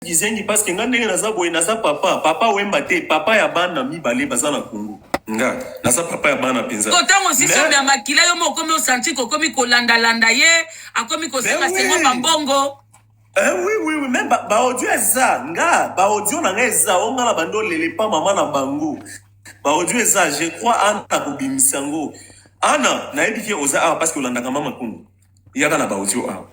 gizengi parce que ngande naza boye naza papa wemba te papa ya bana mibale baza na Congo nga naza papa ya bana penza kotango si so ya makila yo moko komi osanti kokomi kolanda ye akomi kosenga sengo bambongo oui même ba audio eza nga ba audio na nga eza onga na bando lele pa mama na bango ba audio eza je crois anta kobimisango ana na yebi ke oza parce que olanda mama Congo yaka na ba audio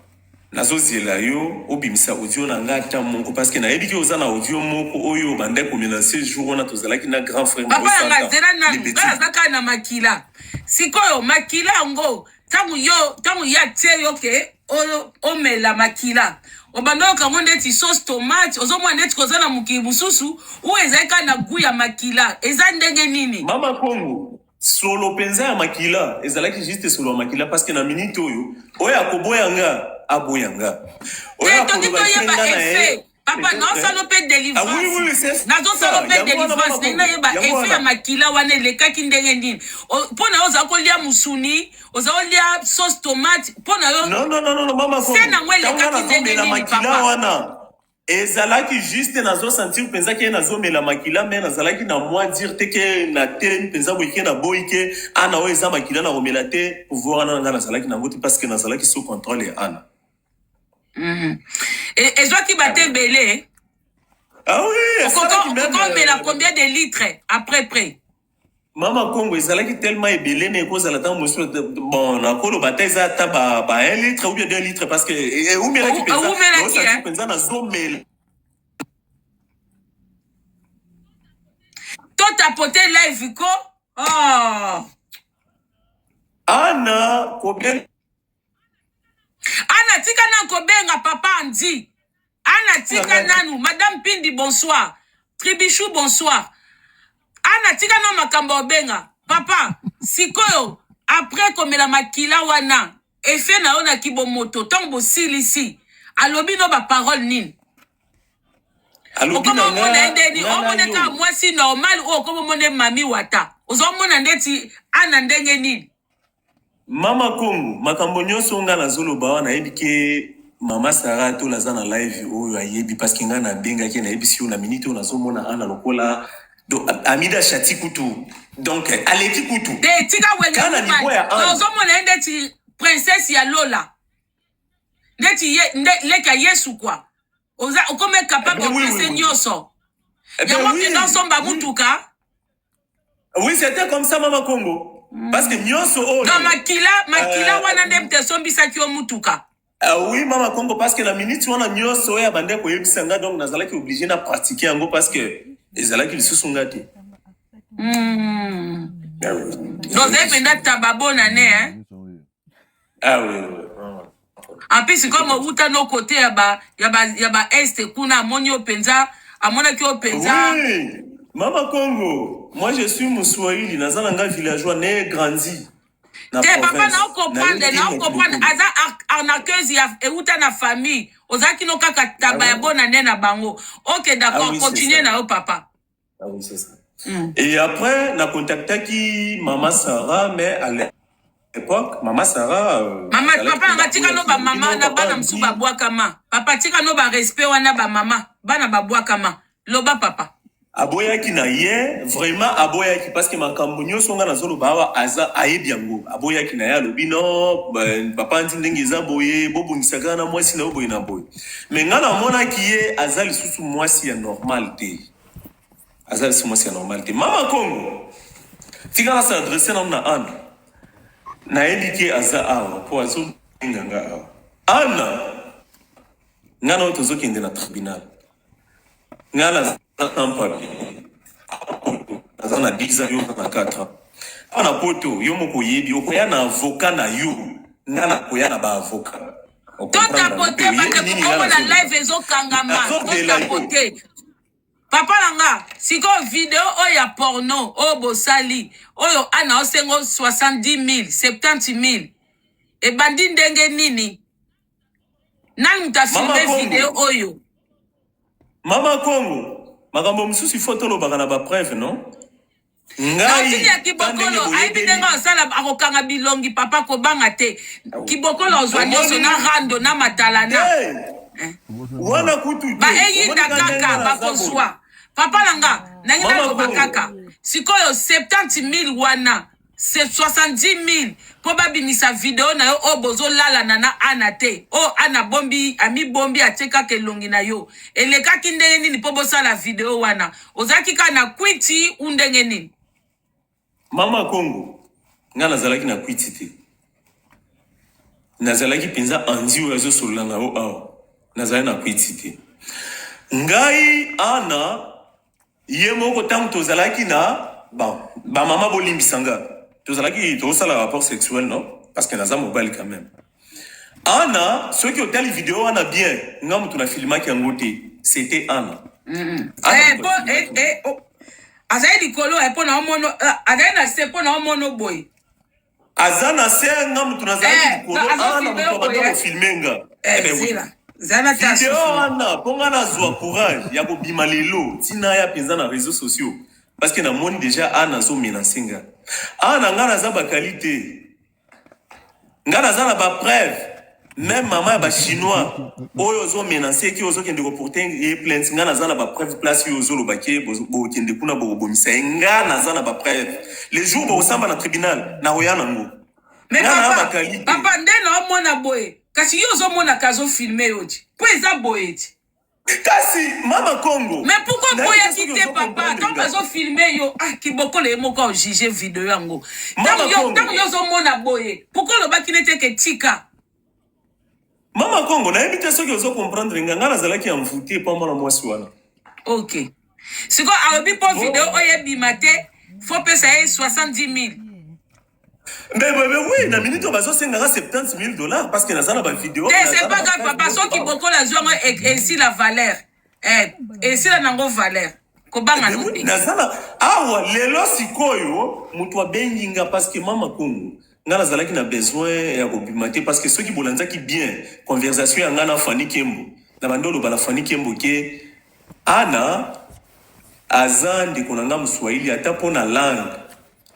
nazozela yo obimisa audio na nga ta monko parce que na yebi ke oza na audio moko oyo bande ko menacer jour on a tozalaki na grand frère papa nga zela na ngazaka na makila sikoyo makila ngo tangu ya tie yo ke omela makila obando kango ndeti sauce tomate ozomwa ndeti kozana mukibususu ou ezaka na goût ya makila eza ndenge nini mama Congo solo penza ya makila ezalaki juste solo ya makila parce que na minute oyo akoboyanga aboyanga oyo akoboyanga effet papa non solo pe délivrance nazo solo pe délivrance na yeba effet ya makila wana lekaki ndenge nini pona oza kolia musuni oza kolia sauce tomate pona yo non mama Congo c'est na ngwele lekaki ndenge nini makila wana ezalaki juste nazo sentir penza ke nazo mela makila mais nazalaki na moi dire te ke na te penza boyke na boyke ana o eza makila na romela te pouvoir ana nga nazalaki na ngote parce que nazalaki sous contrôle ya ana et toi qui battait belé oui on met la combien de litres après près mama Congo ezalaki tellement ebelé mais cause la temps monsieur bon na kolo bateza ta ba 1 litre ou bien 2 litres parce que ou mela ki penza na zomela to tapoter live ko ana combien ana tika na kobenga papa Andi ana tika nanu madame Pindi bonsoir Tribichou bonsoir ana tika no makambo obenga papa sikoyo après komela makila wana effet na ona kibomoto tango silisi alobi no ba parole nini alobi na mona ndeni omone ka mwasi normal okomo mone mami wata ozomona ndeti ana ndenge nini mama Congo makambo nyonso nga nazoloba wana yebi ke mama Sara to laza na live oyo ayebi parce que nga na benga ke na yebi si na minute on azomona ana lokola do amida chati kutu donc aleki kutu de tika wele ozomona ndeti princesse ya Lola ndeti leka Yesu kwa oza okome capable de penser nyoso yango ke dans son bamutuka oui c'était comme ça mama Congo parce que nyonso oyo dans makila wana ndemte sombisa ki omutuka oui mama Congo parce que la minute wana nyonso ya bande ko yebisanga donc nazalaki obligé na pratiquer yango parce que ezalaki lisusu ngati donc ependa tababona ne oui en plus comme uta no côté ya ba est kuna amoni openza amonaki openza oui mama Congo moi je suis Moussouaili nazalanga villageois né grandi te papa na comprendre aza arnaqueuse ya euta na famille ozaki no kaka taba ya bona ne na bango OK d'accord continuez na yo papa oui c'est ça et après na contactaki mama Sarah mais à l'époque mama Sarah papa nga tika no ba mama na bana msu ba bwakama papa tika no ba respect wana ba mama bana ba bwakama loba papa aboyaki na ye vraiment aboyaki parce que makambo nyonso nga nazolo bawa aza ayebi yango aboyaki na ye alobi no papa nti ndenge eza boye bobongisaka na mwasi na boye na boye mais nga namonaki ye aza lisusu mwasi ya normal te aza lisusu mwasi ya normal te mama Congo tika na sa adresse na ana nayebi ke aza awa po azobenga nga awa ana nga na oyo tozokende na tribunal nga na un papier. Dans 10 ans, dans 4 ans. On a poto, yo moko yebi, okoya na avocat na yo, ngana koya na ba avocat. Tota pote ba te ko na live ezo kangama. Tota pote. Papa langa, siko video oya porno, o bosali, oyo ana osengo 70,000, 70,000. E bandi ndenge nini? Nani mtafilme video oyo? Mama Congo. Makambo msusi foto lo baka na ba preuve non ngai ya kibokolo aibi ndenga sala akokanga bilongi papa ko banga te kibokolo ozwa nyoso na rando na matalana wana kutu ba eyinda kaka bakoswa papa nanga nangi naloba kaka sikoyo 70,000 wana c'est 70,000 po babimisa video na yo o bozolala na ana te o ana bombi ami bombi atekaka elongi na yo elekaki ndenge nini po bosala video wana ozalaki kaka na kwiti undenge nini mama Congo nga nazalaki na kwiti te nazalaki penza andi oyo azosolola na yo awa nazali na kwiti te ngai ana ye moko ntango tozalaki na bamama bolimbisanga tozalaki tozosala rapport sexuel non parce que naza mobali quand même ana soki otali video wana bien nga moto na filmaki yango te c'était ana azali likolo mpo na omono azali na se mpo na omono boye aza na se nga moto nazalaki likolo ana moto abanda kofilme nga video wana mpo nga nazwa courage ya kobima lelo ntina ya mpenza na réseaux sociaux parce que namoni déjà ana azomenase nga ana nga naza bakali te nga naza na bapreuve même mama ya bachinois oyo ozomenase eki ozokende koporte ye plainte nga naza na bapreuve place oyo ozolobaki bokende kuna bokobomisa ye nga naza na bapreuve les jours bokosamba na tribunal nakoya nango nga na bakali te papa nde na omona boye kasi yo ozomonaka azofilme yo ti mpo eza boye ti kasi mama Congo mais pourquoi boyaki te papa ntango bazofilme yo kibokolo ye moko ajuge video yango ntango yo ozomona boye pourquoi olobaki nete ke tika mama Congo nayebi te soki ozokomprendre nga nazalaki ya mvute mpo mwana mwasi wana ok sikoyo alobi mpo video oyo ebima te fo pesa ye 70,000 mais oui na minute bazosengaka 70,000 $, parce que naza na bavideo c'est pas grave papa soki bokola azwi yango esila valeur esila nango valeur kobanga no te nazala awa lelo sikoyo moto abengi nga parce que mama Congo nga nazalaki na besoin ya kobima te parce que soki bolanzaki bien conversation ya nga na Fani Kembo na bandolo bala Fani Kembo ke ana aza ndeko na nga mswahili ata mpo na langue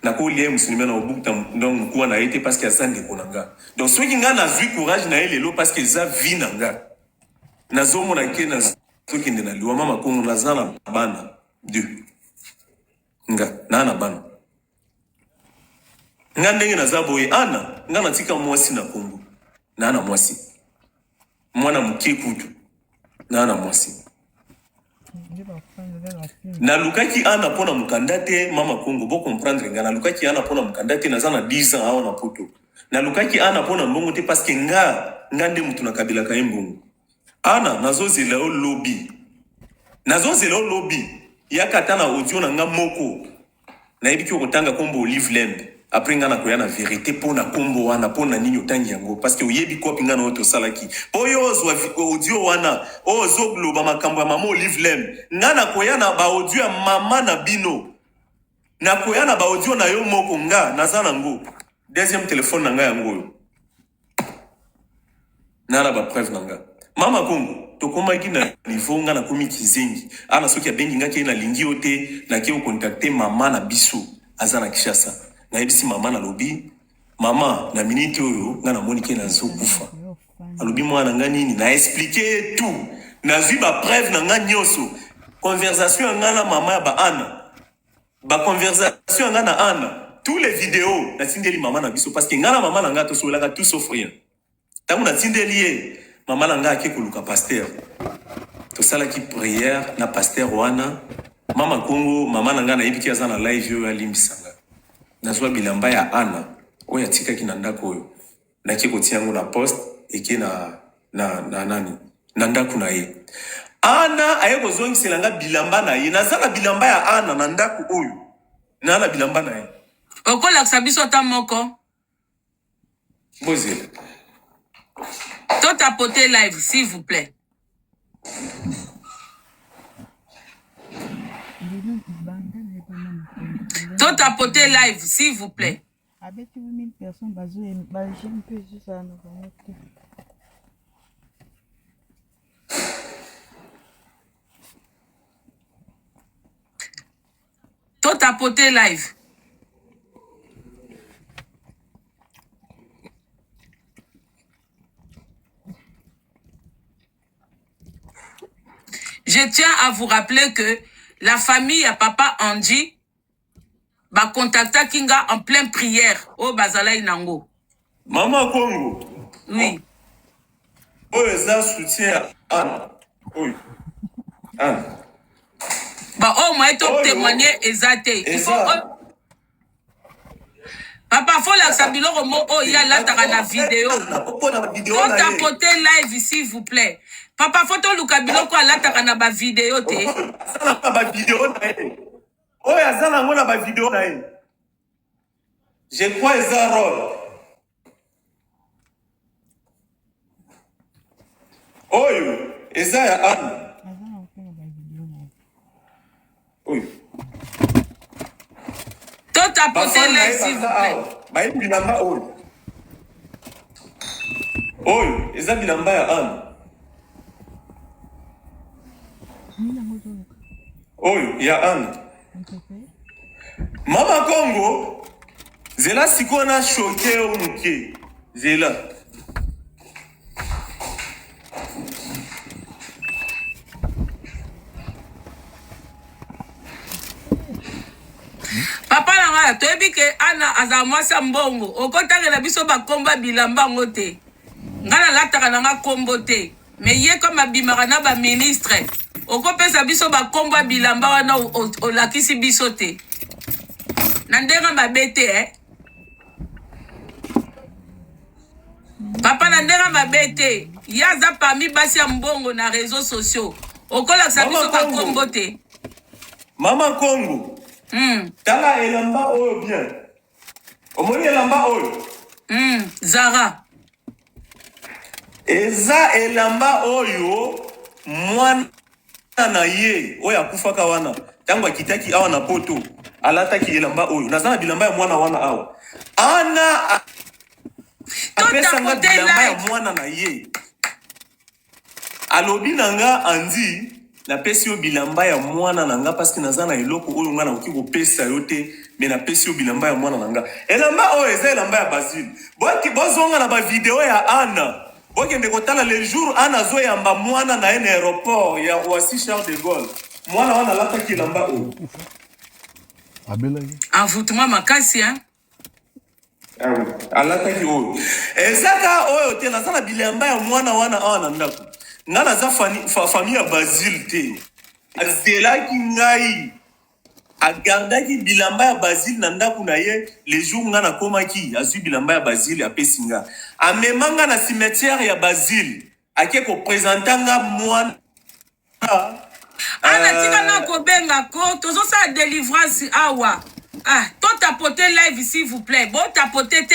nakolia ye musulman na obukta donc mkuwa na ye te parce que aza ndeko na nga donc soki nga nazwi courage na ye lelo parce que eza vi na nga nazomona ke nazokende na liwa mama Congo naza na bana deux nga na bana nga ndenge naza boye ana nga natika mwasi na Congo na mwasi mwana moke kutu na mwasi nalukaki ana pona mukanda te mama Congo bo comprendre nga nalukaki ana pona mukanda te naza na 10 ans awa na poto nalukaki ana pona mbongo te parce que nga nde mutu na kabila ka mbongo ana nazozela o lobby yakata na audio na nga moko na yebiki okotanga kombo Olive Lembe après nga na koya na vérité pona kombo wana pona nini otangi yango parce que oyebi kopi nga na oto salaki oyo ozwa audio wana ozo globa makambo ya mama Olive Lembe nga na koya na ba audio ya mama na bino na koya na ba audio na yo moko nga naza nango deuxième téléphone na nga yango yo na ba preuve na nga mama Congo tokomaki na niveau nga na komi kizengi ana soki abengi nga ke na lingi ote na ke o contacter mama na biso aza na Kinshasa na yebisi mama na lobi mama na minute oyo nga na moni ke na zokufa alobi mwana nga nini na expliquer tout na zi ba preuve na nga nyoso conversation nga na mama ya ba ana ba conversation nga na ana tous les vidéos na tindeli mama na biso parce que nga na mama na nga to solaka tout sauf rien tangu na tindeli ye mama na nga ake koluka pasteur to salaki prière na pasteur wana mama Congo mama na nga na yebiki aza na live yo alimbisanga nazwa bilamba ya ana oyo atikaki na ndako oyo nake kotia yango na poste eke na nani na ndako na ye ana aye kozongisela nga bilamba na ye naza na bilamba ya ana na ndako oyo na bilamba na ye okolakisa biso ata moko bozela to tapoter live s'il vous plaît to tapoter live s'il vous plaît avec 1000 personnes j'aime peu ça to tapoter live je tiens à vous rappeler que la famille à papa Andy va contacter Kinga en pleine prière au Bazala Inango. Maman Congo. Oui. Oh, ça soutient Anne. Oui. Anne. Bah, au moins, tu témoigner exact. Il faut. Papa, faut la sabilo au mot, oh, il y a là, t'as la vidéo. Faut tapoter live, s'il vous plaît. Papa, faut to lukabilo quoi là, t'as la vidéo, te. Ça n'a pas de vidéo. Oh, il y a ça, n'a pas de vidéo. Je crois que ça rôle. Oh, et ça, il y a Anne. Oui. Tout tapoter live, s'il vous plaît. Bah, bilamba, oh. Oh, et ça, bilamba, il y a Anne. Oh, il y a Anne. Mama Congo, Zela siko na choqué au mouké. Zela. Papa nanga, tu es que Anna azamwasa mbongo. Okotanga na biso ba komba bilamba ngote. Ngana lataka nanga kombo te. Mais ye comme abimaka na ba ministre. Okopesa biso ba komba bilamba wana olakisi biso te. Nandenga mabete Papa nandenga mabete. Yaza parmi basi ya mbongo na réseaux sociaux. Okolakisa biso ba kombo te. Mama Congo. Tala elamba oyo bien. Omoni elamba oyo. Zara. Eza elamba oyo mwana na ye oyo akufaka wana. Tango akitaki awa na poto. Alataki elamba oyo. Nazana bilamba ya mwana wana awa. Ana apesa nga bilamba ya mwana na ye. Alobi nanga Andi na pesi yo bilamba ya mwana nanga parce que nazana eloko oyo nga na oki kopesa yo te mais na pesi yo bilamba ya mwana nanga. Elamba oyo eza elamba ya Basile. Boki bozonga na ba video ya Anna. Bokende kotala le jour Anna zo yamba mwana na en aéroport ya Roissy Charles de Gaulle. Mwana wana lataki elamba oyo. Envoûtement makasi hein. Alataki oyo. Ezaka oyo te nazana bilamba ya mwana wana awa ndako. Nga naza famille ya Basile te. Azelaki ngai. Agardaki bilamba ya Basile na ndako na ye. Les jours nga na komaki. Azui bilamba ya Basile apesi nga. Amemanga na cimetière ya Basile. Ake ko présenta nga mwana. Ana tika na kobenga ko. Tozo sa délivrance awa. To tapoter live s'il vous plaît. Bon tapoter te.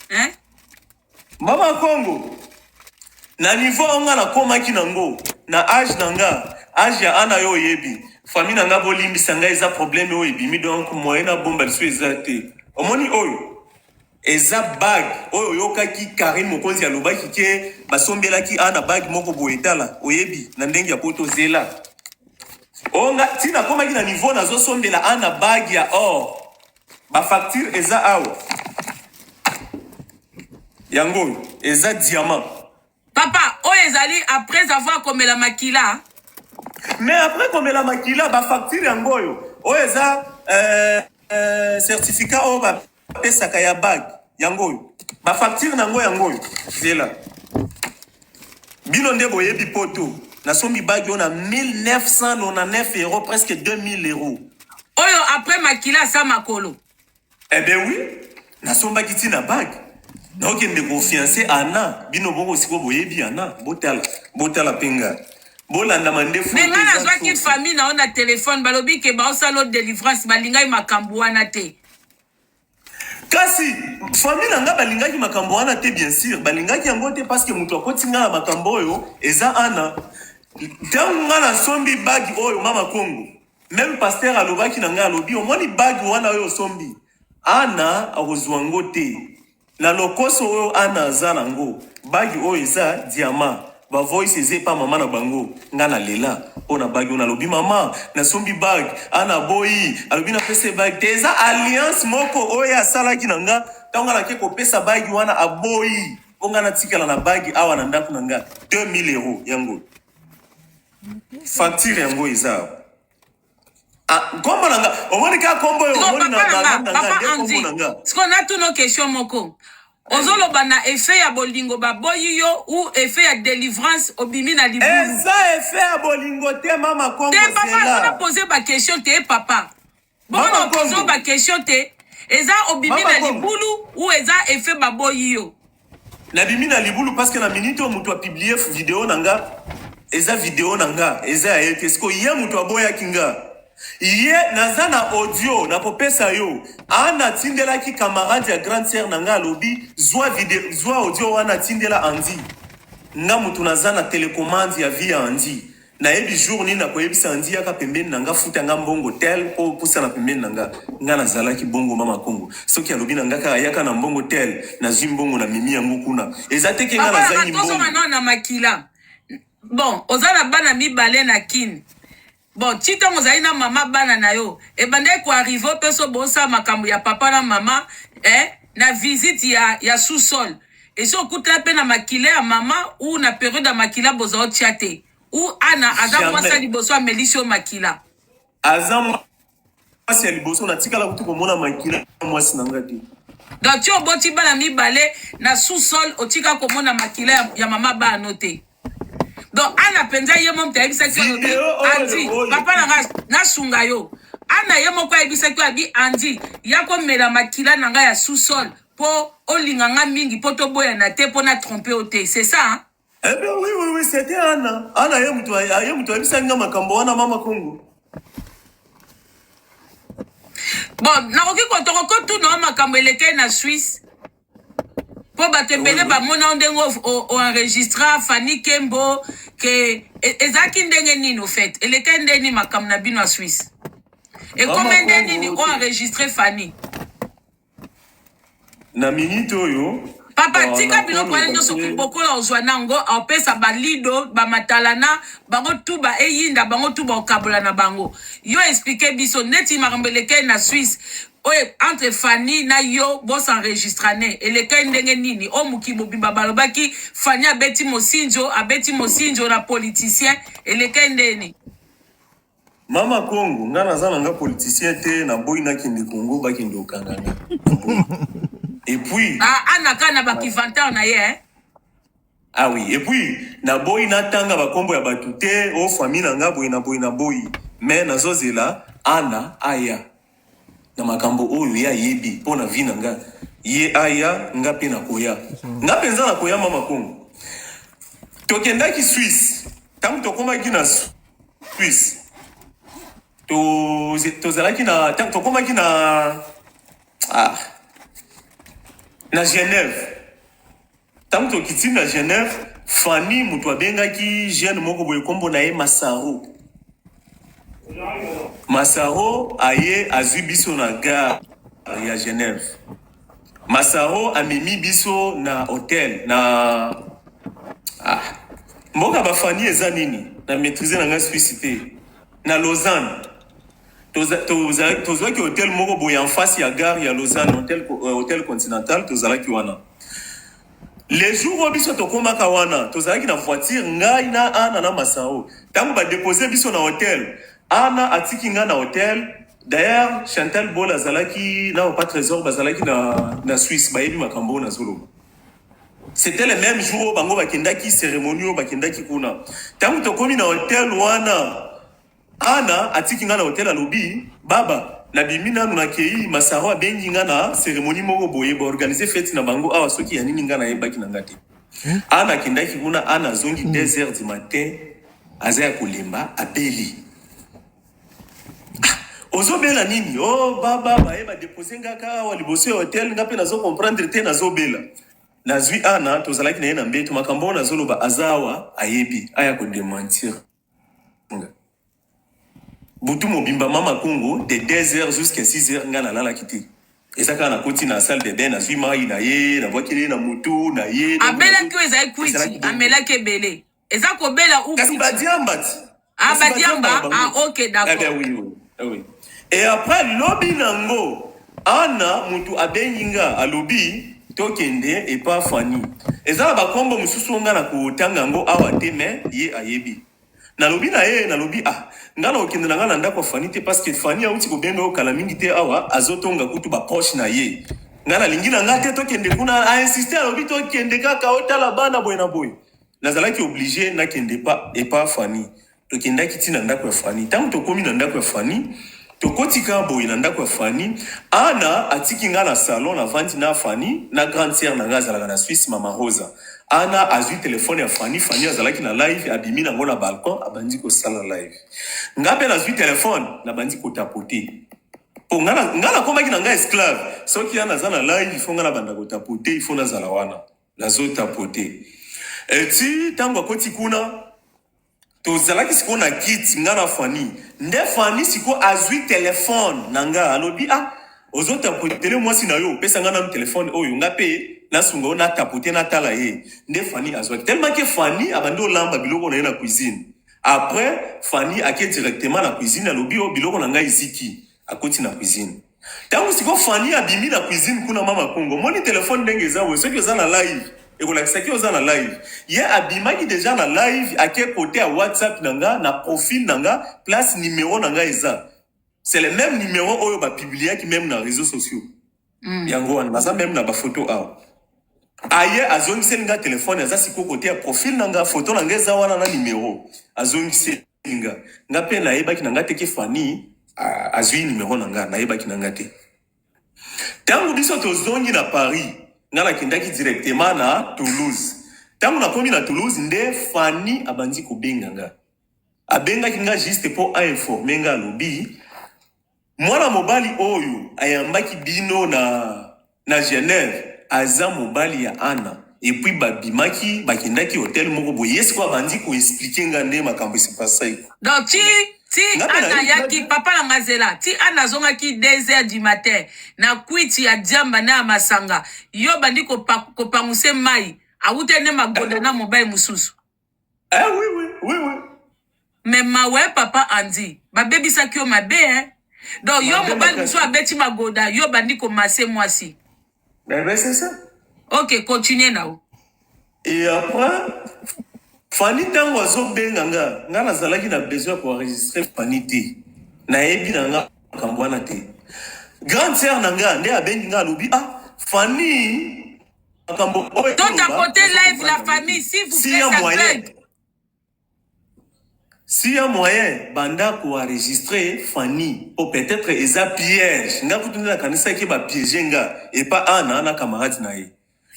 Hein? Mama Congo. Na niveau onga na komaki nango na âge nanga âge ya Ana yo yebi famille nanga bolimbisa nga eza problème oyo ebimi donc moyen na bomba liso eza te omoni oyo eza bag oyo yokaki Karim Mokonzi alobaki ke basombelaki Ana bag moko boetala oyebi na ndenge ya poto zela onga tina komaki na niveau nazo sombela Ana bag ya or ba facture eza awa yango eza diamant. Papa, ezali après avoir commis la makila. Mais après commis la makila, ba facture yangoyo. Eza certificat o ba pesa kaya bag yangoyo. Ba facture nango yangoyo. Zela. Bino nde boyebi poto. Na sombi bag on a 1999 €, presque 2000 €. Oyo après makila sa makolo. Eh ben oui. Na somba kiti na bag. Donc il ne confiance Anna bino boko siko boyebi Anna botala penga bolanda mande fu mais ngana zwa ki famille na ona téléphone balobi ke ba osalo délivrance balingai makambo wana te kasi famille nanga balingaki makambo wana te bien sûr balingaki yango te parce que muto akotinga na makambo oyo eza Anna tango na sombi bag oyo Mama Congo même pasteur alobaki nanga alobi omoni bag wana oyo sombi Anna akozwango te. Na lokoso oyo Ana za nango bagi oyo eza diamant ba voice eze pa mama na bango nga na lela ona bagi ona lobi mama na sombi bag Ana boyi alobi na pesa bag teza alliance moko oyo asalaki nanga tanga na ke ko pesa bagi wana aboyi onga na tikala na bagi awa na ndako nanga 2000 € yango facture yango eza kombo nanga omoni ka kombo yo omoni papa Andy siko na tuno question moko ozoloba na effet ya bolingo baboyi yo ou effet ya délivrance obimi na libulu eza effet ya bolingo te mama kombo te papa on a posé ba question te papa bon on pose ba question te eza obimi na libulu ou eza effet baboyi yo na bimi na libulu parce que na minute o mutu a publier vidéo nanga eza vidéo nanga eza ya ete siko ye mutu aboya kinga ye nazana audio na popesa yo ana tindela ki camarade ya grande sœur nanga lobi zwa video zwa audio wana tindela Andy nga mutu nazana télécommande ya via Andy na yebi jour ni na koyebisa Andy aka pembeni nanga futa nga mbongo tel po pusa na pembeni nanga nga nazala ki bongo mama Kongo soki alobi nanga ka yaka na mbongo tel na zimbongo na mimi yango kuna eza teke nga nazani mbongo na makila bon ozala bana mibale na kin bon tito mozali na mama bana na yo e bande ko arriver peso bosa makambo ya papa na mama na visite ya sous-sol et so kuta pe na makila ya mama ou na période ya makila bozo tiate ou ana aza mwasa liboso amelisho makila aza mwasi ya liboso na tikala kutu komona makila mwasi na ngati donc tu oboti bana mibale na sous-sol otika komona makila ya mama ba anote donc ana penza ye mom tayebisa ki Andy papa na sunga yo ana ye moko ayebisa ki abi Andy yako mela makila nanga ya sous-sol po olinga nga mingi po to boya na te po na tromper o te c'est ça hein? Eh bien oui c'était ana ye mutu ayebisa nga makambo wana mama Kongo bon na oki ko to ko tu no makambo eleke na Suisse po batembele ba mona ndengo o enregistra Fanny Kembo que ezaki ndenge nini au fait eleke ndeni makam na bino a Suisse et combien ndeni ni o enregistré Fanny na minute oyo papa tika bino kwa nyoso kubokola ozwa nango opesa balido ba matalana bango tuba eyinda bango tuba okabola na bango yo expliquer biso neti makambeleke na Suisse oye entre Fanny na yo bos enregistrane eleka ndenge nini o mukibo bimba balobaki Fanny abeti mosinjo na politicien eleka ndeni mama Kongo nga nazana nga politicien te na boy na kindi Kongo bakindi okangana et puis anaka na bakivantar na ye ah oui et puis na boy na tanga bakombo ya batute o famille na nga boy na boy mais nazozela ana aya na makambo oyo ya yebi pona vina nga ye aya nga pe na koya nga penza na koya mama Kongo tokendaki Suisse tangu tokomaki na Suisse tozalaki na tangu tokomaki na na Genève tangu tokiti na Genève Fanny mutu abengaki jeune moko boye kombo na ye Masaro aye azwi biso na gare ya Genève Masaro amemi biso na hôtel na mboka ba Fanny eza nini na maîtriser na nga Suisse te na Lausanne tozwaki hôtel moko boye en face ya gare ya Lausanne hôtel continental tozalaki wana les jours où biso tokomaka wana tozalaki na voiture ngai na ana na Masaro tango ba déposer biso na hôtel ana atiki nga na hôtel d'ailleurs Chantal Bola zalaki na pas trésor bazalaki na Suisse bayebi makambo na zolo c'était le même jour bango bakendaki cérémonie bakendaki kuna tango tokomi na hôtel wana ana atiki nga na hôtel alobi baba na bimina nuna kei Masaro abengi nga na cérémonie moko boye ba organiser fête na bango awa soki ya nini nga na yebaki na ngati ana kendaki kuna ana zongi 2h du matin azaya kolemba abeli ozobela nini oh baba ba déposer nga ka wa liboso hôtel nga pe nazo comprendre te nazo bela nazwi ana tozalaki na ye na mbeto makambo na zoloba azawa ayebi aya ko démentir butu mobimba mama Kongo de 2h jusqu'à 6h nga na lala kiti ezaka na koti na salle de bain nazwi mai na ye na voikele na mutu na ye abela ki eza kwiti amela ke bele eza ko bela u kasi badiamba OK d'accord oui et après lobi nango ana mutu abenginga alobi tokende et pas Fanny eza ba kombo mususu nga na kotanga ngo awa te mais ye ayebi nalobi na ye nalobi ngana okende na ngana ndako Fani te parce que Fani auti ko benga okala mingi te awa azotonga kutu ba poche na ye ngana lingi na ngate to kende kuna a insister alobi to kende kaka otala bana boy na boy nazalaki obligé na kende pas Fani to kenda kiti na ndako ya Fani tant to komi na ndako ya Fani to kotika boy na ndako ya Fani ana atiki ngana salon na vandi na Fani na grande sœur na ngazala na Suisse mama Rosa ana azui telefone ya Fani azalaki na live abimi na ngona balcon abandi ko sala live ngape na azui telefone na bandi ko tapoter po ngana komaki na nga esclave soki ana za na live ifo ngana banda ko tapoter ifo na zala wana nazo tapoter eti tango akoti kuna to zalaki siko na kit ngana Fani nde Fani siko azui telefone na nga alobi ozo tapoter mwasi na yo pesa ngana telefone oyo ngape na sungo na tapoter na tala ye nde Fani azwa tellement que Fani abando lamba biloko na ye na cuisine après Fani ake directement na cuisine alobi biloko na nga iziki akoti na cuisine tango siko Fani abimi na cuisine kuna mama Kongo moni telefone ndenge za we soki oza na live ekolakisaki oza na live ye abimaki déjà na live ake côté à WhatsApp nanga na profil nanga place numéro nanga eza c'est le même numéro oyo ba publiaki même na réseaux sociaux yango wana baza même na ba photo awa aye azongiseli nga telefone aza siko côté ya profil nanga photo nanga eza wana na numéro azongiseli nga pe nayebaki nanga te ke Fani azwi numéro nanga nayebaki nanga te tango biso tozongi na Paris nga nakendaki directement na Toulouse tango nakomi na Toulouse nde Fani abandi kobenga nga abengaki nga juste po informer nga alobi mwana mobali oyo ayambaki bino na Genève aza mobali ya Ana et puis babimaki bakendaki hotel moko boye yesu kwa bandi ko expliquer nga nde makambo se pasai donc ti Ana yaki papa la ngazela ti Ana zonga ki 2h du matin na kwiti ya Diamba na Masanga yo bandi ko panguse mai awute ne magoda na mobile mususu oui mais mawe papa andi ba baby sakio mabe donc yo mobile musu abeti magoda yo bandi ko masse mwasi ben c'est ça ok continuez now et après Fani tango azobenga nga nazalaki na besoin pour enregistrer Fani te nayebi na nga kambwana te grande sœur nanga nde abengi nga alobi Fani makambo oyo donc à côté live la famille s'il vous plaît ça plaît si un moyen banda ko enregistrer Fani ou peut-être eza piège nga kutuna kanisa ki ba piège nga et pas Ana na camarade na ye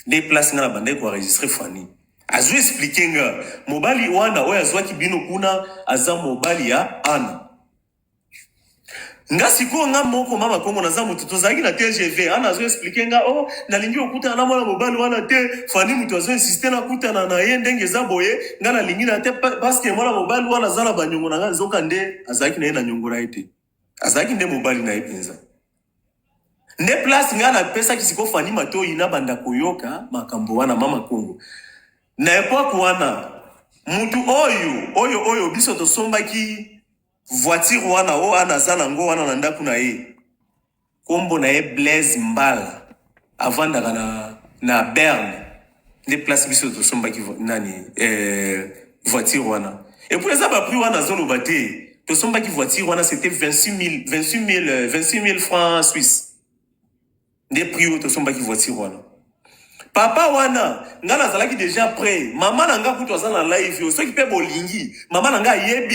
des places nga banda ko enregistrer Fani azu expliquer nga mobali wana oya zwaki bino kuna aza mobali ya Ana nga siko nga moko mama Kongo na za mutu tozaki na TGV Ana azu expliquer nga nalingi okuta na mwana mobali wana te Fani mutu azu insister na kuta na ye ndenge za boye nga nalingi na te parce que mwana mobali wana zala banyongo na nga zoka nde azaki na ye na nyongo na ete azaki nde mobali na ye penza nde place nga na pesa kisiko Fani matoi na banda koyoka makambo wana mama Kongo na epoque wana mutu oyo biso tosombaki voiture wana ana zana ngo wana na ndaku na ye kombo na ye Blaise Mbala avandaka na Berne nde place biso tosombaki voiture wana et puis eza ba prix wana zoloba te tosombaki voiture wana c'était 26 000 francs suisses nde prix oyo tosombaki voiture wana papa wana nga nazalaki déjà prêt mama nanga kutu aza na live yo soki pe bolingi mama nanga yebi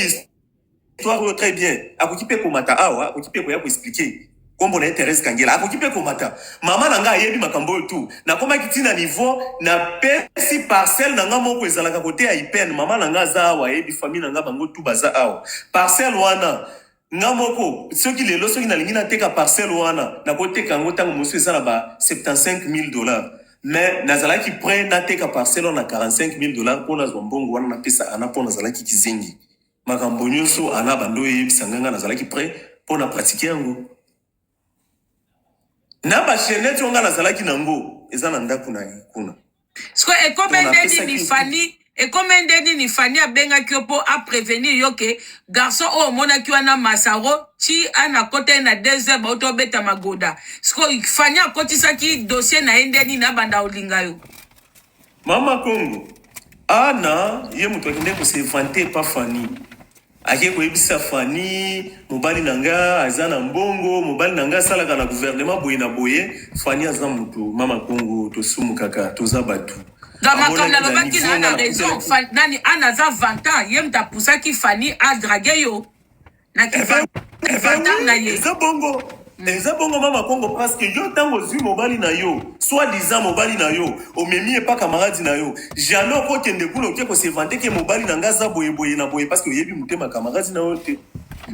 histoire très bien akoki pe komata awa akoki pe koya ko expliquer kombo na Thérèse Kangela akoki pe komata mama nanga yebi makambo tu na komaki tina niveau na pesi parcelle nanga moko ezalaka kote ya IPN mama nanga za awa yebi famille nanga bango tu baza awa parcelle wana nga moko soki lelo soki nalingi na teka parcelle wana na koteka ngo tango mosu ezala ba $75,000 mais nazalaki prêt na teka parcelle na $45,000 pour nazwa mbongo wana na pesa ana pour nazalaki kizengi makambo nyonso ana bando yebisa nganga nazalaki prêt pour na pratiquer yango na ba chenette nga nazalaki nango eza na ndaku na kuna sko ekomende ni Fani abenga kyopo a prévenir yoke garçon o mona kiwana masaro chi ana kote na 2h ba auto beta magoda sko Fani akotisa ki dossier na endeni na banda olinga yo mama Kongo Ana ye mutu akende ko se vanter pa Fani ake koyebisa Fani mobali nanga azana mbongo mobali nanga salaka na gouvernement boye na boye Fani aza mutu mama Congo tosumu kaka toza batu Comme la lobaki na raison nani anaza 20 ans yem ta poussa ki Fani a dragué yo na ki 20 ans na ye eza bongo mama Congo parce que yo tango zui mobali na yo soit disant mobali na yo omemi pas camarade na yo jamais okokende kuna oke ko se vanter ke mobali na nga za boye na boye parce que oyebi mutema camarade na yo te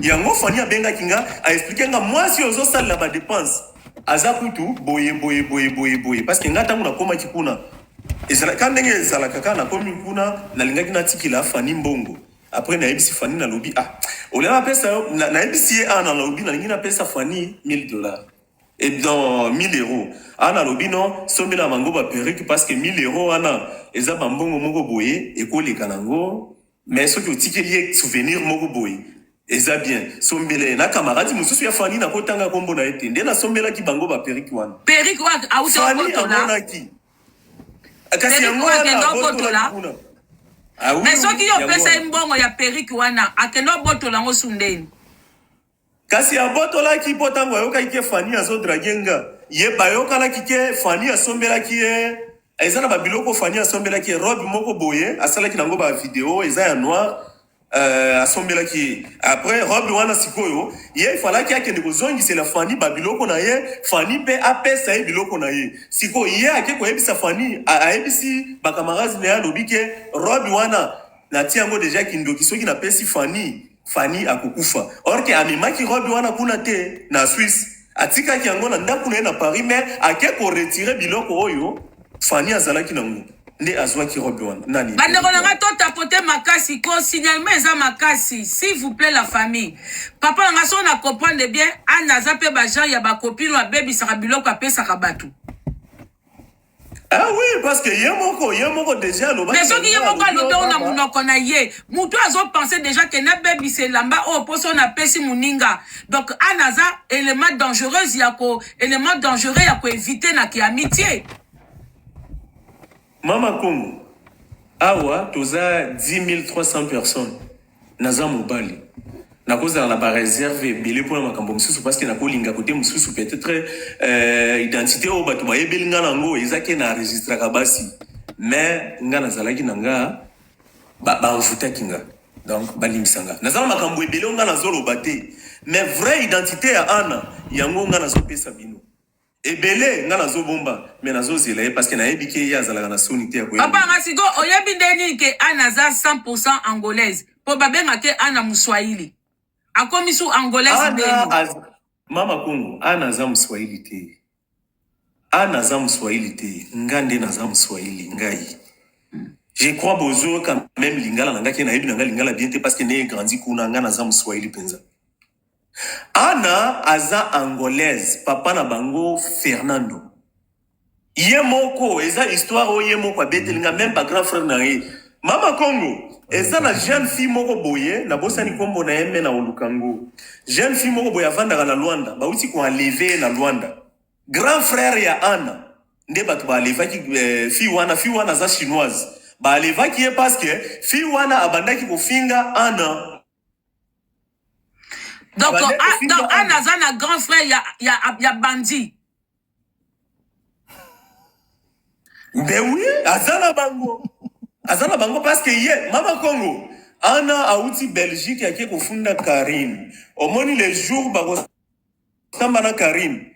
yango Fani abenga kinga a expliquer nga moi si ozo sala la ba dépense aza kutu boye parce que nga tango na koma kikuna ezala kandenge ezala kaka na komi kuna na lingaki na tikila Fani mbongo après na ebisi Fani na lobi olema pesa na ebisi ana lobi na lingina pesa Fani $1000 et dans 1000 euros ana lobi non sombela mango ba perruque parce que 1000 euros ana eza ba mbongo moko boye ekoleka nango mais soki otikeli souvenir moko boye eza bien sombele na camarade mususu ya Fani na kotanga kombo na ete nde na sombela ki bango ba perruque wana perruque wa auto kotola kasi yango kotola mais soki yo pesa mbongo ya perruque wana akendo botola ngo sundeni kasi abotola ki potango yoka ike Fani azo dragenga ye bayoka la kike Fani asombela ki ezana ba biloko Fani asombela ki robe moko boye asala ki nango ba video eza ya noir asombela ki après robe wana sikoyo ye fala ki akende kozongisa la Fani ba biloko na ye Fani pe apesa ye biloko na ye sikoyo ye ake koyebisa Fani aebisi ba camarades na lobike robe wana na tiango déjà kindoki soki na pesi Fani akukufa or que amemaki robe wana kuna te na Suisse atika ki yango na ndaku na Paris mais ake ko retirer biloko oyo Fani azalaki nango nde azwaki robe wana nani bandeko nanga to tapoter makasi ko signalement eza makasi s'il vous plaît la famille papa nanga so na comprendre bien anaza pe ba gens ya ba copine wa baby saka biloko apesa ka batu ah oui parce que yemoko déjà lo mais soki yemoko alobe ona munoko na ye mutu azo penser déjà que na baby c'est lamba o poso na pesi muninga donc anaza élément dangereux ya ko éviter na ki amitié mama Congo awa toza 10 300 personnes naza mobali nakozala na ba réserve bele pour makambo mususu parce que nakolinga côté mususu peut-être identité o bato bayebelinga nango ezake na registre ka basi mais nga nazalaki nanga ba mfutaki nga donc balimisanga nazala makambo ebele nga nazoloba te mais vraie identité ya ana yango nga nazopesa bino ebele nga nazobomba mais nazozela ye parce que nayebi ke ya zalaka na sonité ya ko papa ngasiko oyebi ndeni ke ana za 100% angolaise po babenga ke ana muswahili akomi su angolaise ndeni mama Congo ana za muswahili te nga nde naza muswahili ngai je crois bozo quand même lingala nanga ke nayebi nanga lingala bien te parce que ne grandi kuna nga naza muswahili penza ana aza angolaise papa na bango Fernando ye moko eza histoire o ye moko abetelinga même ba grand frère na ye mama Congo eza na jeune fille moko boye na bosani kombo na yeme na olukango jeune fille moko boye avandaka na Luanda bauti ko enlever na Luanda grand frère ya ana nde bato ba levaki fille wana za chinoise ba levaki ye parce que fille wana abandaki kofinga ana donc ana za na grand frère ya bandi mais oui azana bango parce que ye mama Congo ana auti Belgique yake kofunda Karine omoni les jours ba samba na Karine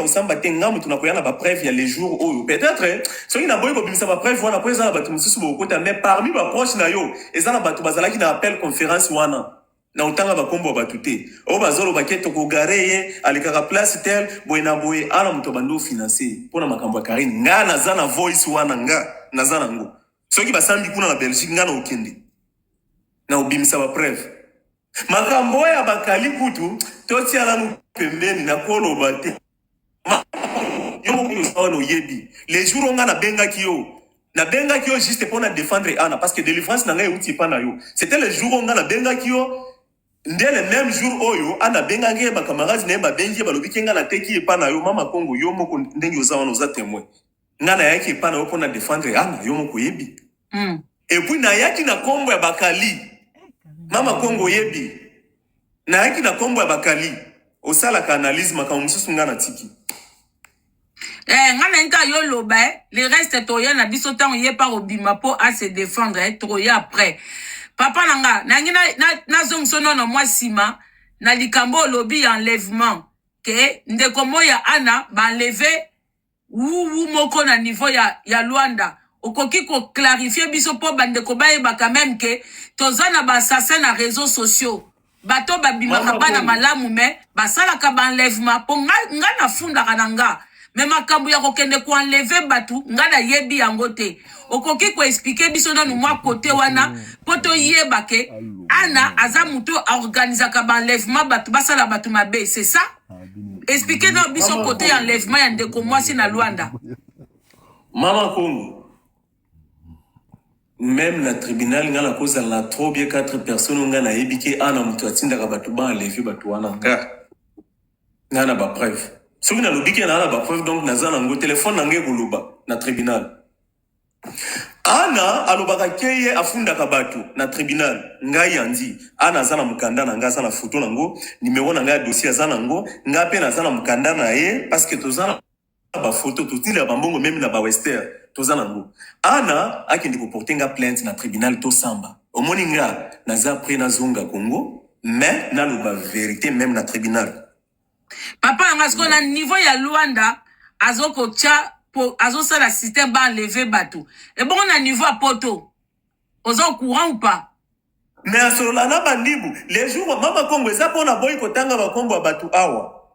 osamba te ngamu tunakoyana ba preuve ya les jours oyo peut-être soki na boye ko bimisa ba preuve wana poeza ba tumususu bokota mais parmi ba proche na yo ezana batu bazalaki na appel conférence wana na utanga ba kombo ba tuté o bazolo baketo ko gareye alikaka place tel boye na boye ala muto bando financer pona makambo ya Karine nga nazana voice wana nga nazana ngo soki basambi kuna na Belgique nga na okende na obimisa ba preuve makambo ya bakali kutu toti ala mu pembeni na kolo bate yo yebi les jours on a benga kio juste pour na défendre ana parce que délivrance na ngai uti pa na yo c'était le jour on a benga kio ndé le même jour oyo ana benga ngai ba camarades na ba bengi ba lobi kenga na teki pa na yo mama Congo yo moko ndenge oza wana oza témoin ngana yaki pa na yo pour na défendre ana yo moko yebi et puis na yaki na kombo ya bakali Mama Congo yebi. Na haki na kombo ya bakali. Osala ka analyse maka mususu nga na tiki. Ngana nka yo loba le reste toya na biso tango ye par obima po à se défendre troya après. Papa nanga na zongso nono moi sima na likambo lobi enlèvement ke ndeko moya ana ba enlever wu moko na niveau ya Luanda. Okoki ko clarifier biso po bandeko ba yeba quand même ke tozana ba assassin na réseaux sociaux. Bato babimaka bana malamu me basala ka ba enlèvement po nga na funda kananga. Mais makambu ya kokende ko enlever batu nga na yebi yango te. Okoki ko expliquer biso na mwa côté wana poto yeba ke ana aza muto organiser ka ba enlèvement batu basala batu mabe, c'est ça? Expliquer na biso côté enlèvement ya ndeko mwasi na Luanda. Mama Congo. Même la tribunal nga la cause la trop bien 4 personnes nga na yebike ana muto atinda ka batu ba enlever batu wana nga. Na ba preuve. Soki na lobiki na ba preuve donc naza nango téléphone nange kuluba na tribunal. Ana alobaka keye afunda ka batu na tribunal ngai yandi ana zana mukanda na nga sana photo nango numéro na nga dossier zana nango nga pe na zana mukanda na ye parce que tozana ba photo tutila ba mbongo même na ba western tozana nango ana akindi ko porter nga plainte na tribunal to samba omoni nga naza près na zonga Congo mais na loba vérité même na tribunal. Papa ngasko na niveau ya Luanda azoko tia po azosa la système ba enlever bateau. Et bon na niveau à poto. Ozo courant ou pas? Mais à cela na bandibu les jours mama Congo eza pona boy kotanga ba kombo batu awa.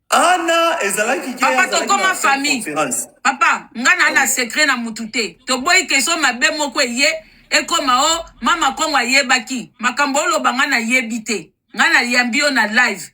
Ana ezalaki ki papa to comme famille. Papa ngana na secret na mutute. To boy keso mabe moko ye e koma o mama Congo yebaki. Makambo lo bangana yebite. Ngana yambio na live.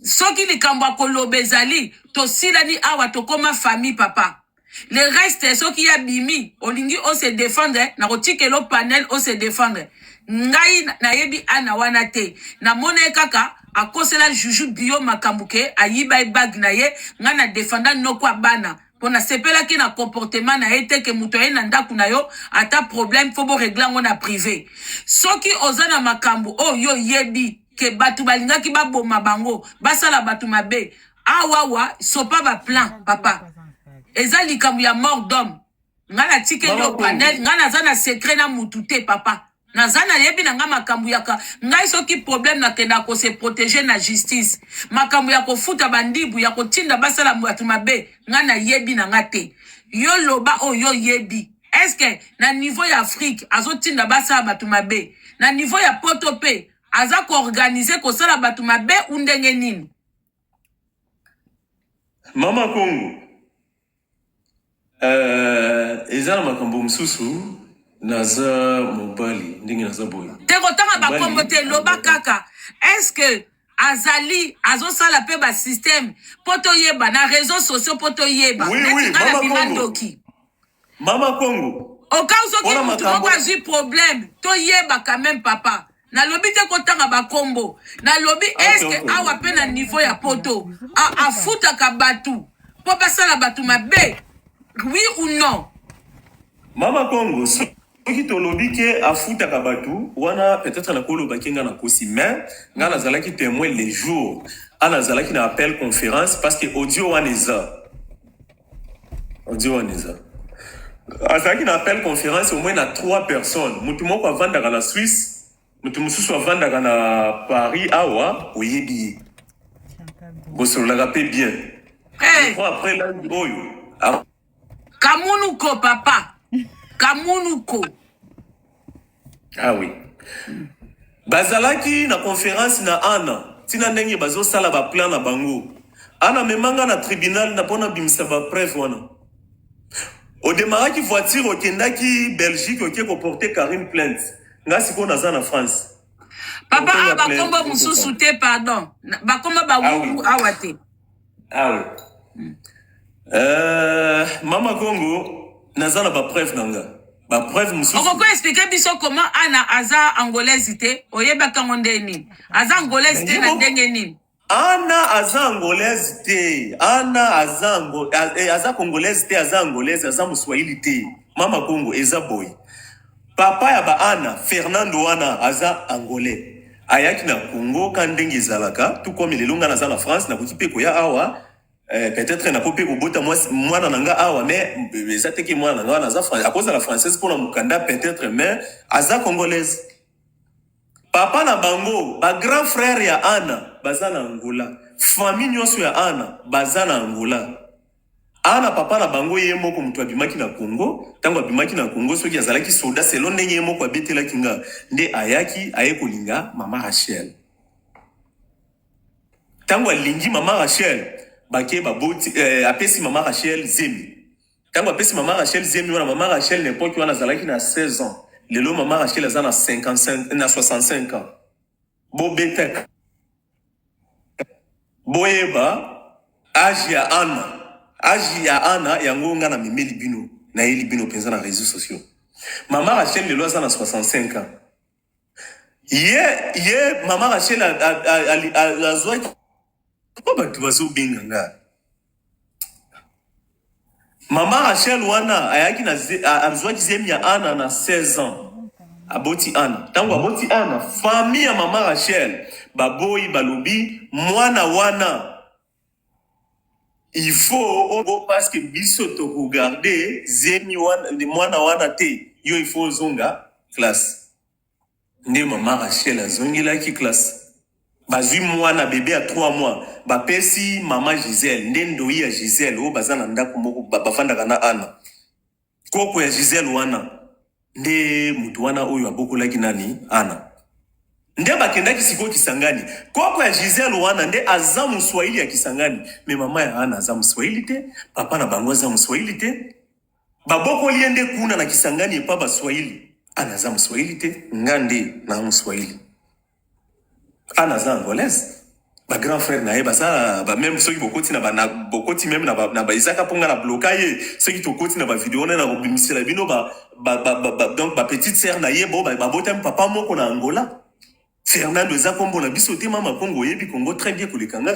Soki likambo akolobe ezali to silani awa to koma famille papa. Le reste soki ya bimi olingi o se défendre na kotike lo panel o se défendre. Ngai na yebi ana wana te. Na mona kaka akosela juju bio makambuke ayiba bag na ye ngana défendre noko abana. Pona sepela ki na comportement na ete ke muto ye na ndaku na yo ata problème faut bo régler ngo na privé. Soki ozana makambu o yo yebi que batu balinga ki baboma bango basala batu mabe awawa sopa ba plan papa eza likambu ya mort d'homme ngana tike lo panel ngana zana secret na mutute papa na zana yebi na nga makambu yaka ngai soki problème na kenda ko se protéger na justice makambu ya ko futa bandibu ya ko tinda basala batu mabe ngana yebi na ngate yo loba o yo yebi est-ce que na niveau ya Afrique azotinda basala batu mabe na niveau ya Potope aza ko organiser ko sala batu mabe undenge nini? Mama Congo. Eza makambo msusu naza mobali ndenge naza boy. Te kotanga ba kombo te loba kaka. Est-ce que azali azosala pe ba système poto yeba na réseaux sociaux poto yeba? Oui, Mama Congo. Mama Congo. Au cas où qui mutu moko azi problème to yeba quand même papa. Na lobi te kotanga ba kombo. Na lobi est-ce que awa pe na niveau ya poto a futa ka batu. Po pasala batu mabe. Oui ou non? Mama Congo. Soki to lobi ke a futa ka batu wana peut-être na kolo bakinga na kosi mais ngana zalaki témoin les jours. Ana zalaki na appel conférence parce que audio wana eza. Audio wana eza. Azalaki na appel conférence au moins na 3 personnes. Mutu moko avanda na Suisse. Mutu mususu avanda na Paris awa oyebi. Bosolola pe bien. Après là oyo. Kamunuko papa. Kamunuko. Ah oui. Bazalaki na conférence na Ana. Tina ndenge bazo sala ba plan na bango. Ana memanga na tribunal na pona bimisa ba preuve wana. Au démarrage voiture au Kendaki Belgique au ko porter Karim plainte. Nga siko naza na France. Papa ba kombo mususu te pardon. Ba kombo ba wu awate. Ah oui. Mama Congo naza na ba preuve nanga. Ba preuve mususu. On peut expliquer biso comment Ana aza angolaise te oyeba kangonde ni. Aza angolaise te na ndenge ni. Ana aza angolaise te. Ana aza congolaise te, aza angolaise, aza muswahili te. Mama Congo eza boy. papa ya ba Ana Fernando wana aza angolais ayaki na Congo kandenge zalaka tout comme lelonga na za na France na kokipe ko ya awa peut-être na kopé ko bota mwana nanga awa mais ezateki mwana nanga na za France à cause de la française pour la mukanda peut-être mais aza congolaise. Papa na bango ba grand frère ya Ana baza na Angola, famille nyonso ya Ana baza na Angola. Ana papa na bango ye moko mutu abimaki na Congo, tango abimaki na Congo soki azalaki soda selon ndenge ye moko abetela kinga nde ayaki aye kolinga mama Rachel. Tango alingi mama Rachel bake baboti apesi mama Rachel zemi. Tango apesi mama Rachel zemi wana mama Rachel n'importe wana azalaki na 16 ans. Lelo mama Rachel aza na 55 na 65 ans. Bo betek. Boyeba âge ya Ana. Âge ya Ana yango nga na mimeli bino na yeli bino penza na réseaux sociaux. Mama Rachel lelo aza na 65 ans. Ye mama Rachel azwa ko batu bazo benga nga. Mama Rachel wana ayaki na azwa kizemi ya Ana na 16 ans. Aboti Ana. Tango aboti Ana, famille ya mama Rachel baboyi balobi mwana wana il faut parce que biso to regarder zemi wana mwana wana te yo il faut zonga classe. Nde mama Rachel azongela ki classe. Bazui mwana bébé à 3 mois bapesi mama Gisèle nde ndoyi ya Gisèle o bazana ndako moko bafandaka na Ana. Koko ya Gisèle wana nde mutu wana oyo abokolaki nani Ana. Nde bakendaki siko Kisangani. Koko ya Gisèle wana nde aza Mswahili ya Kisangani. Me mama ya Ana aza Mswahili te, papa na bango aza Mswahili te. Baboko liende kuna na Kisangani epa Baswahili. Ana aza Mswahili te, ngande na Mswahili. Ana aza angolaise. Ba grand frère na ye baza ba même ceux qui bokoti na ba bokoti même na ba isaka ponga na bloquer ceux qui tokoti na ba vidéo na kobimisela bino donc ba petite sœur na ye bo ba botem papa moko na Angola. Fernando eza kombo na biso te mama Congo yebi Congo très bien kolekanga.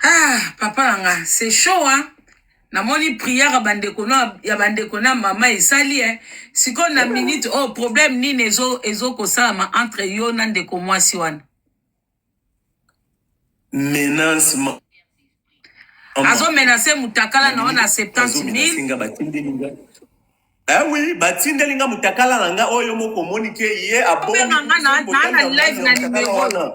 Ah papa langa c'est chaud hein. Na moni prière ya bandeko na mama esali hein. Siko na minute oh problème nini ezo kosama entre yo na ndeko mwasi wana. Menace azo menace mutakala na ona 70,000. Ah oui, batindelinga mutakala nanga oyo moko monike ye abomi na live na numéro.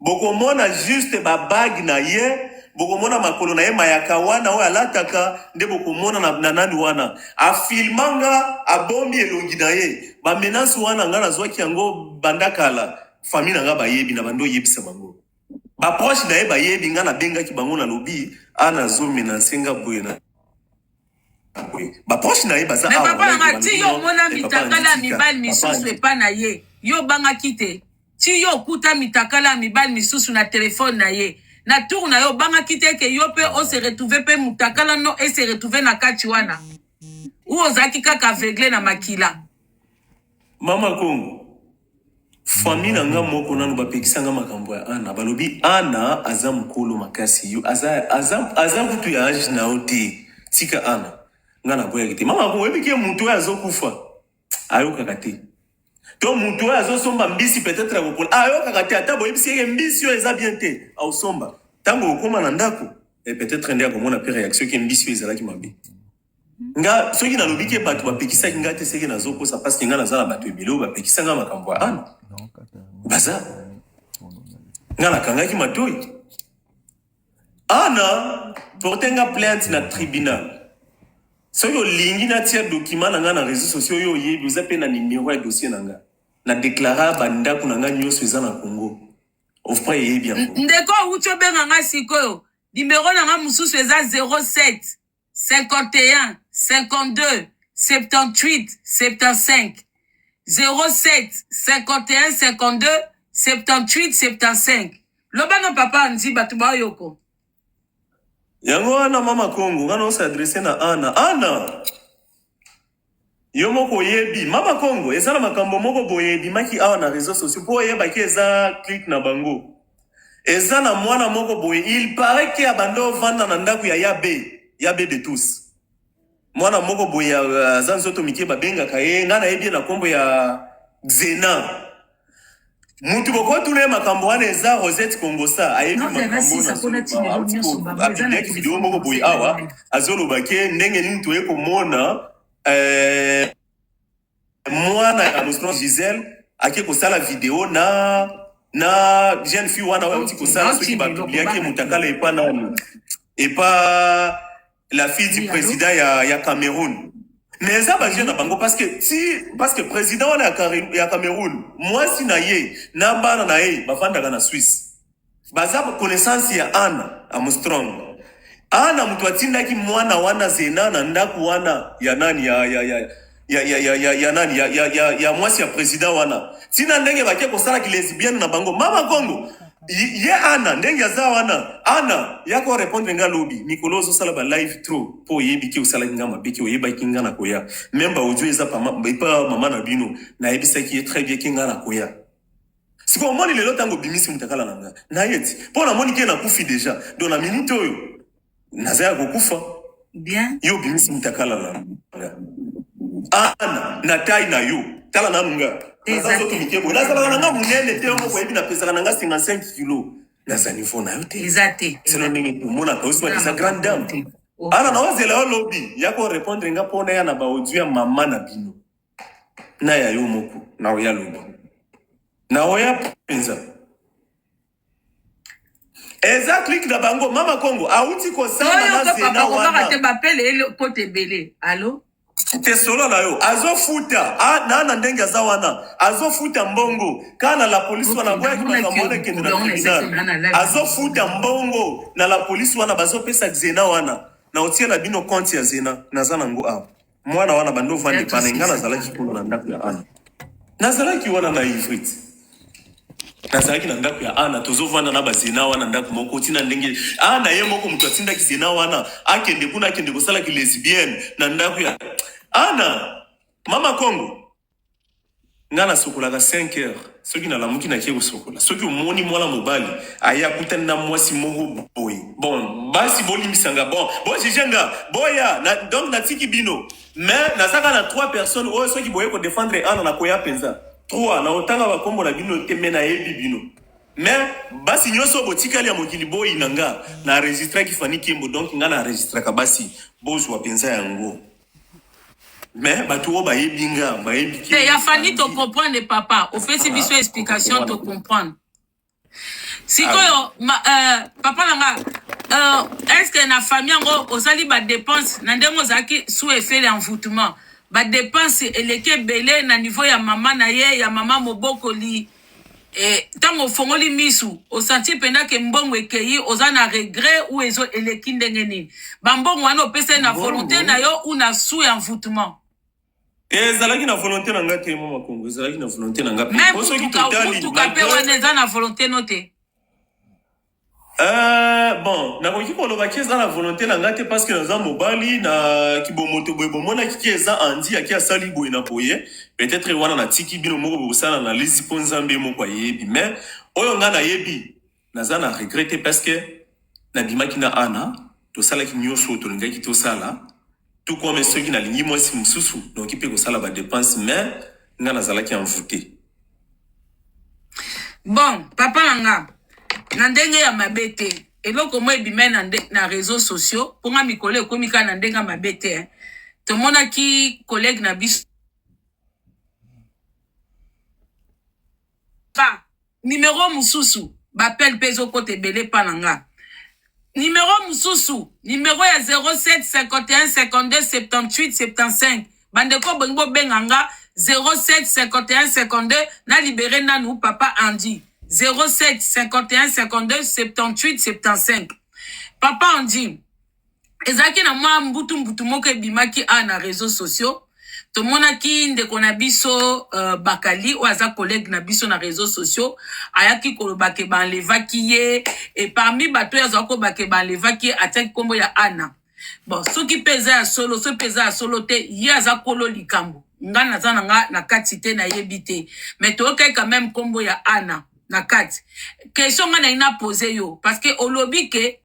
Bokomona juste ba bag na ye, bokomona makolo na ye mayaka wana oyo alataka nde bokomona na nani wana. Afilmanga abomi elongi na ye. Ba menace wana nga nazwaki yango bandakala. Famille nanga bayebi na bando yebisa bango. Ba proche na ye bayebi nga na benga ki bango na lobi ana zo menace nga boye na. Ba proche na ye baza awa. Mais papa nga ti yo mona mitakala mibali misusu epa na ye. Yo banga kite. Ti yo kuta mitakala mibali misusu na téléphone na ye. Na tour na yo banga kite ke yo pe o se retrouver pe mutakala no et se retrouver na kati wana. Ou ozaki kaka aveugle na makila. Mama Congo. Famille nanga moko nanu bapekisanga makambo ya Ana balobi Ana aza mukolo makasi yo aza kutu ya age na oti tika Ana ngana boya kite mama Congo ebike mutu azokufa ayoka te. To mutu azosomba mbisi peut-être akokola ayoka te ata boyebisi ye mbisi yo eza bien te ausomba tango okoma na ndako et peut-être ndeko mona pe réaction ke mbisi yo ezalaki mabe. Nga soki na lobiki bato bapekisa kinga te seke nazokosa parce que nga nazala bato ebilo bapekisanga makambo ya Ana. Baza nga nakangaki matoi. Ana portenga plainte na tribunal. Soki olingi na tia document na nga na réseaux sociaux yo yebi oza pe na numéro ya dossier na nga. Na déclara bandako na nga nyonso eza na Congo. Ofra yebi yango. Ndeko ucho benga nga sikoyo. Numéro na nga mususu eza 07 51 52 78 75 07 51 52 78 75. Lobano papa nzi batu ba yoko. Yango wana mama Congo ngana osa adresse na Ana. Yo moko yebi mama Congo ezala makambo moko boyebi maki awa na réseaux sociaux po yeba ki eza click na bango. Eza na mwana moko boye il paraît que abando vanda na ndako ya Yabe de tous. mwana moko boya zanzoto mike babenga kaye ngana yebi na kombo ya Xena mutu boko tule makambo wana eza Rosette Kombosa ayebi makambo na abideki video moko boya awa azolo bake ndenge nini toye komona mwana ya Armstrong Giselle ake kosala video na jeune fille wana wa uti kosala soki ba publier ke mutakala epa la fille du président ya Cameroun. Mais ça va na bango parce que président ya Cameroun, moi si na ye, na bana na ye, bafanda na Suisse. Baza connaissance ya Anna Armstrong. Anna mutu atinda ki mwana wana Zena na ndaku wana ya nani ya mwasi ya président wana. Tina ndenge bake kosala ki lesbienne na bango. Mama Kongo. Ye Anna ndenge za wana Anna yako répondre nga lobi Nicolas zo sala ba live trop po yebi ki osala ngama biki oyeba ki ngana koya memba audio eza pa mama na bino na yebisa ki très bien ki ngana koya siko moni lelo tango bimisi mutakala nanga na yeti po na moni ki na kufi déjà dans la minute oyo nazaya kokufa bien yo bimisi mutakala nanga Anna na tai na yo tala na munga exactement nazala nanga munene te mo koyebi na pesa nanga 55 kg na niveau na yo te exactement c'est le nini mona ka oswa sa grande dame ana na ozela lobby yako répondre nga pona ya na ba audio ya mama na bino na ya yo moko na oya lobby na oya penza exactly na bango mama Kongo auti ko sama na Zena wana te bapele ele pote belé allo te solo na yo azofuta na ndenge za wana azofuta mbongo kana la polisi wana boya kima kamone kende na tribunal azofuta mbongo na la polisi wana bazopesa Zena wana na otie la bino compte ya Zena nazana ngo a mwana wana bando vandi panenga na zalaki kuna na ndako ya Ana nazalaki wana na Ifrit nazalaki na ndako ya Ana tozovanda na bazena wana ndako moko tina ndenge Ana ye moko mutu atinda ki Zena wana akende kuna akende kosala ki lesbienne na ndako ya Ana mama Kongo ngana sokolaka 5 heures soki na lamuki na kieko sokola soki omoni mwana mobali aya kutana na mwasi moko boy bon basi bolimisanga bon jijenga boya na donc na tiki bino mais nazaka na 3 personnes oyo soki boye ko défendre Ana na koya penza 3 na otanga bakombo na bino te mena yebi bino mais basi nyoso botikali ya mokili boy nanga na enregistrer ki fani kimbo donc ngana enregistrer ka basi bozwa penza yango. Mais batuo ba yebinga ba yebiki ya fani to comprendre papa au fait c'est biso explication to comprendre sikoyo papa nanga est-ce que na famille ngo osali ba dépense na ndengo zaki sous effet l'envoûtement ba dépense eleke belé na niveau ya mama na ye ya mama mobokoli tango fongoli misu o senti penda ke mbongo ekei ozana regret ou ezo eleki ndenge nini ba mbongo wana opesa na volonté na yo ou na sous envoûtement ezalaki na volonté na ngate mama Kongo ezalaki na volonté na ngate oso ki totali malgré wana eza na volonté noté bon na koki ko loba kieza na volonté na ngate parce que naza mobali na kibomoto boye bomona kieza andi aki asali boye na boye peut-être wana na tiki bino moko bosala na lezi ponzambe moko yebi mais oyo nga na yebi naza na regretter parce que na bimaki na Ana to sala ki nyoso to ngaki to sala tout comme ceux qui na lingi mwasi mususu donc ipe ko sala ba dépense mais nga nazala ki envoûté. Bon papa nanga na ndenge ya mabete eloko mo ebime na réseaux sociaux pour nga mikolo ekomika na ndenge ya mabete tomona ki collègue na biso numéro mususu bapel pezo kote belé pananga numéro mususu numéro ya 07 51 52 78 75 bandeko bongo benganga 07 51 52 na libéré nanu papa Andy 07 51 52 78 75 papa Andy ezaki na mwa mbutu moko ebimaki na réseaux sociaux tomona ki ndeko na biso bakali ou aza collègue na biso na réseaux sociaux ayaki kolobake banlevaki ye et parmi bato ya zako bake banlevaki ataki kombo ya Ana bon soki peza ya solo so peza ya solo te ye aza kolo likambo nga naza nanga na kati te na yebite mais to okay quand même kombo ya Ana na kati question nga na ina poser yo parce que olobi ke